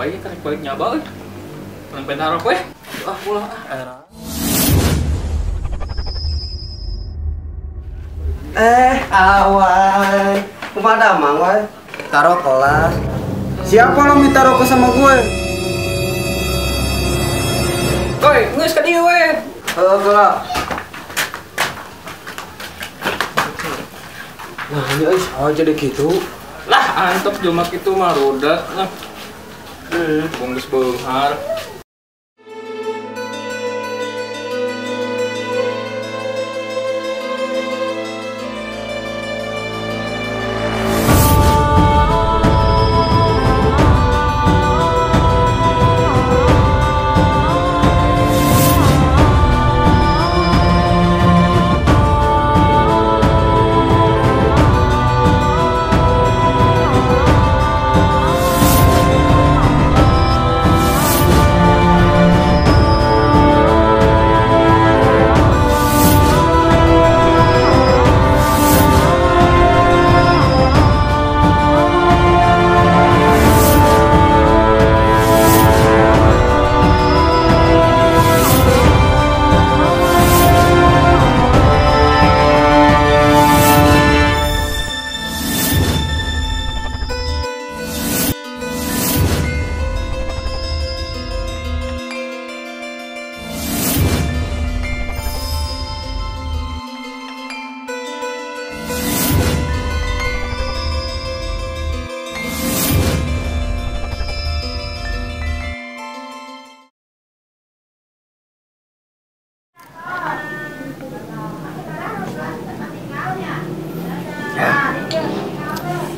baik tarik balik nyaba euy. Paling pentarok weh. Ah pulang ah. Awan, kumaha mang wae. Taruh kelas. Siapa lo minta rokok sama gue? Woi, geus ka dieu we. Heeh, nah, ini aja deh gitu. Lah, antep jelema kitu mah roda nah. Bungkus beunghar.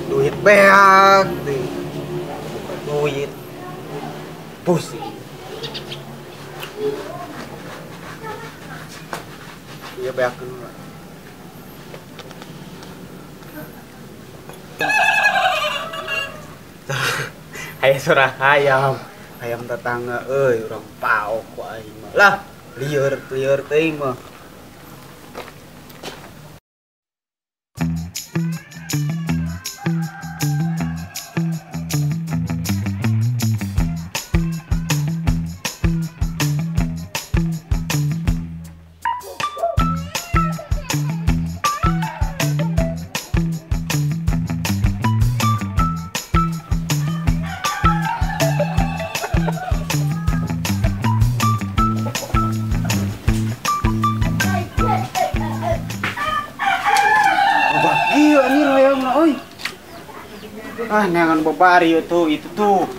Duit beak nih. Duit pusing. Iya beak kan. Hayang surah ayam tetangga urang paok ku aing mah. Lah, lieur teuing mah. Iya ini rayang lah, oi. Ah, neangan babari itu tuh.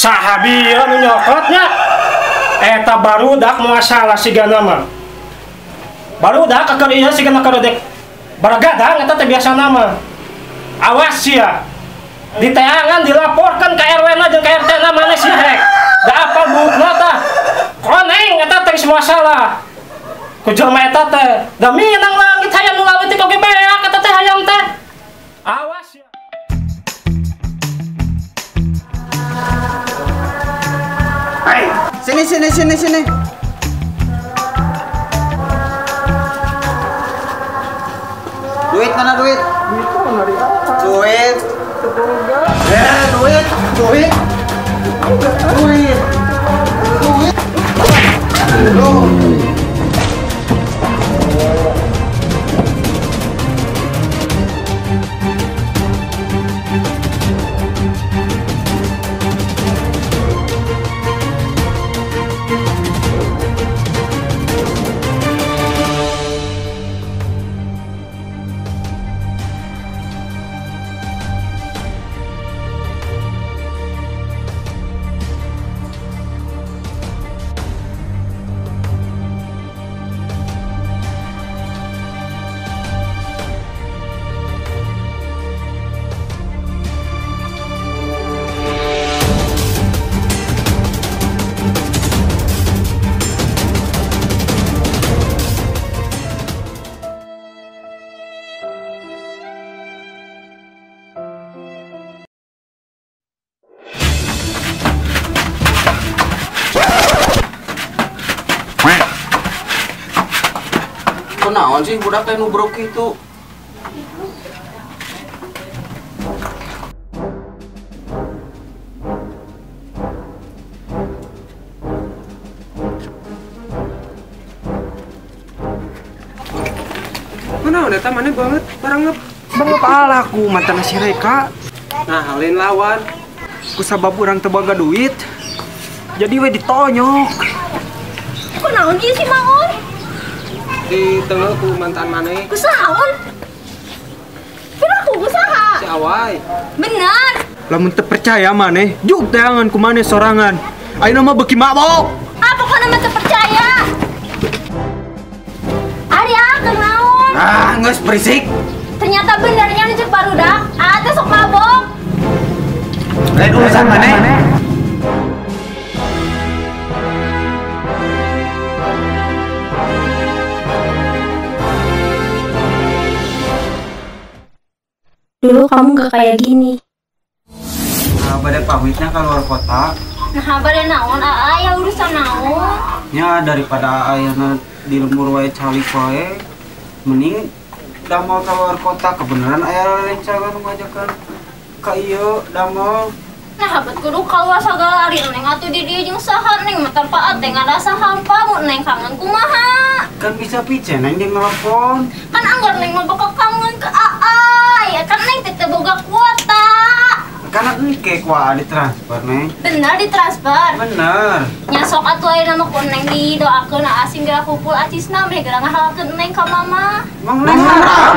Sahabian nyokotnya eta barudak masalah sigana mah barudak kakeur ieu sigana karodek baragadang eta teh biasa nama awas ya diteangan dilaporkan ke RW-na jeung ke RT-na mana sih hek da apa bukna tah koneng eta teh masalah ku jelema eta teh da minang langit hayang nu leutik oge beak eta teh hayang teh awas ya. Sini. Duit mana duit? Duit. Kumaha sih budak teh nubruk kitu? Mana udah mana banget barang bangep alaku mantan si Reka. Nah, halin lawan. Ku sabab urang teu boga duit. Jadi we ditonyok. Kunaon ieu si Maon? Di tengah ku mantan maneh Kusaon? Piraku kusaha? si Awai. Bener. Lamun teu percaya maneh, juk teangan ku maneh sorangan. Ayeuna mah beuki mabok. Apa kau nama terpercaya? Ari akeun naon? Ah, geus berisik. Ternyata benernya nih barudak. Teh sok mabok. Lain urusan maneh. Dulu kamu gak kayak gini. Nah, pada pamitnya ke luar kota. Nah, pada naon? Ya urusan naon? Ya daripada ayana di lembur wae calik wae, mending damel ke luar kota. Kebenaran aya rencana ngajakan ka ieu damel. Nah, habat kudu kaluar sagala ari neng atuh di dieu jeung saha neng mah tanpa teh ngarasa hampa mun neng kangen kumaha. Kan bisa pice neng di nelpon. Kan anggar neng mah bakal kangen ke Aai. Ya kan neng teh boga kuota. Karena engke kuah ditransfer neng. Bener ditransfer. Bener. Nya sok atuh ayeuna mah ku neng didoakeun asing geura kumpul acisna meh geura ngahalkeun neng ka mama. Mang neng haram.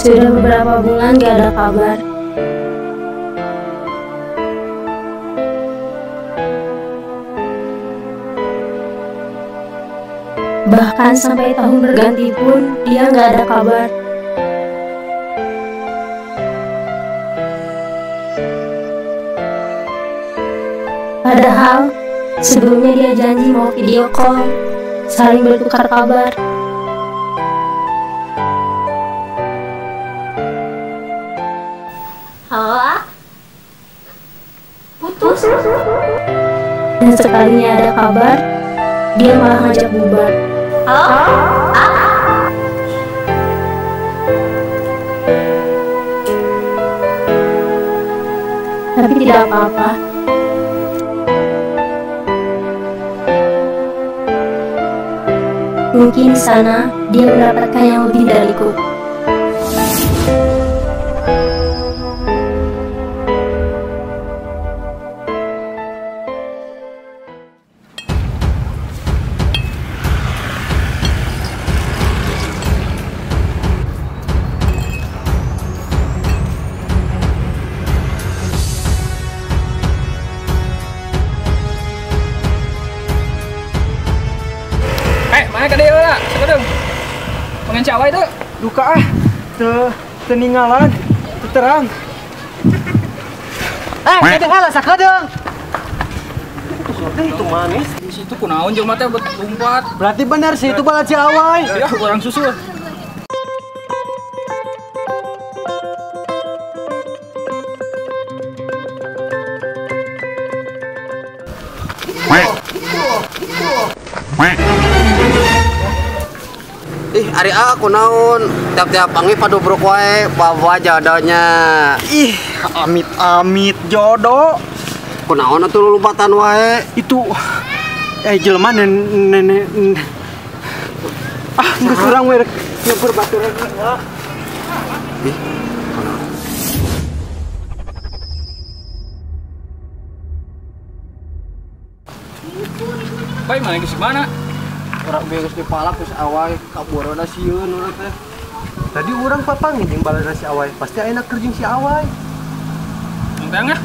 Sudah beberapa bulan gak ada kabar. Bahkan sampai tahun berganti pun dia gak ada kabar. Padahal sebelumnya dia janji mau video call, saling bertukar kabar. Halo, putus. Dan sekalinya ada kabar, dia malah ngajak bubar. Halo, tapi tidak apa-apa. Mungkin di sana dia mendapatkan yang lebih dariku. Mana ka dieu lah? Sakeudeung. Pengen cawai itu. Duka teninggalan terang. Kedengaran sakedeung. Itu manis. Di situ kunaon jeung mah teh lompat. Berarti benar sih itu bala Awai. Ya, urang susul. Ih, ari aku naon tiap-tiap pangi padubruk wae bawa jodohnya. Ih, amit-amit jodoh. Kunaon atuh lulumpatan wae? Itu jelema nenek. Geus urang we rek nyebur baturan. Ih, Pai mana geus mana? Orang beres di palak terus Awai kaborona sieun urang teh. Tadi urang papangin jeung balana si Awai, pasti enak kerjing si Awai. Enteng ya?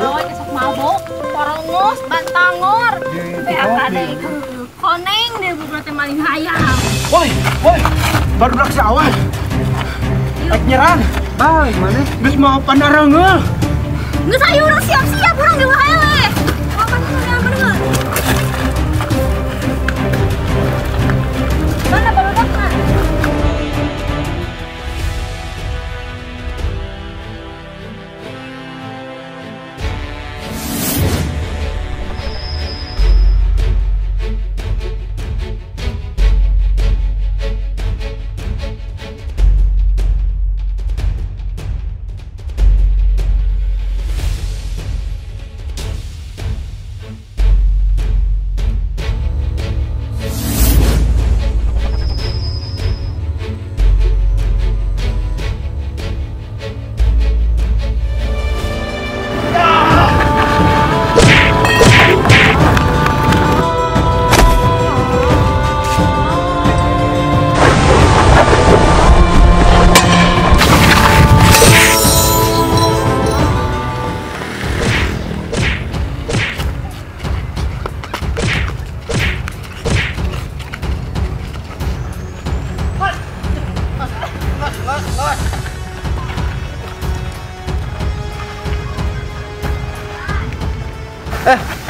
Awai kesok mabok, porongos, bantangor. Koneng deh berarti maling hayam. Woi, baru dak si Awai. Ek nyerang. Bang, mana? Geus mau pandarangeul. Geus aya urang siap-siap urang di wae. Apa yang bener? Mana baludakna?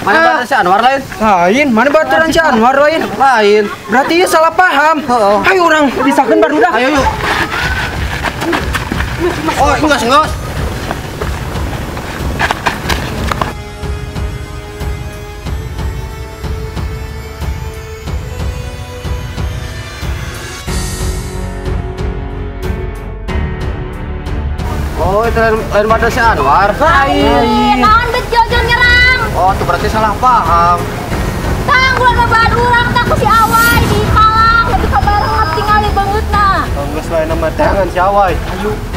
Mana baturan si Anwar lain? Lain, mana baturan si Anwar lain? Lain. Berarti ieu salah paham. Hayu urang bisakeun barudak. Ayo yuk. Oh, enggak. Oh, itu lain baturan si Anwar. Naon bet jojo nyerang. Oh, itu berarti salah paham. Tang gua baru urang tak ku si Awai di Malang, tapi kabareng tinggal di bangetna. Geus lain nama tangan si Awai. Ayo.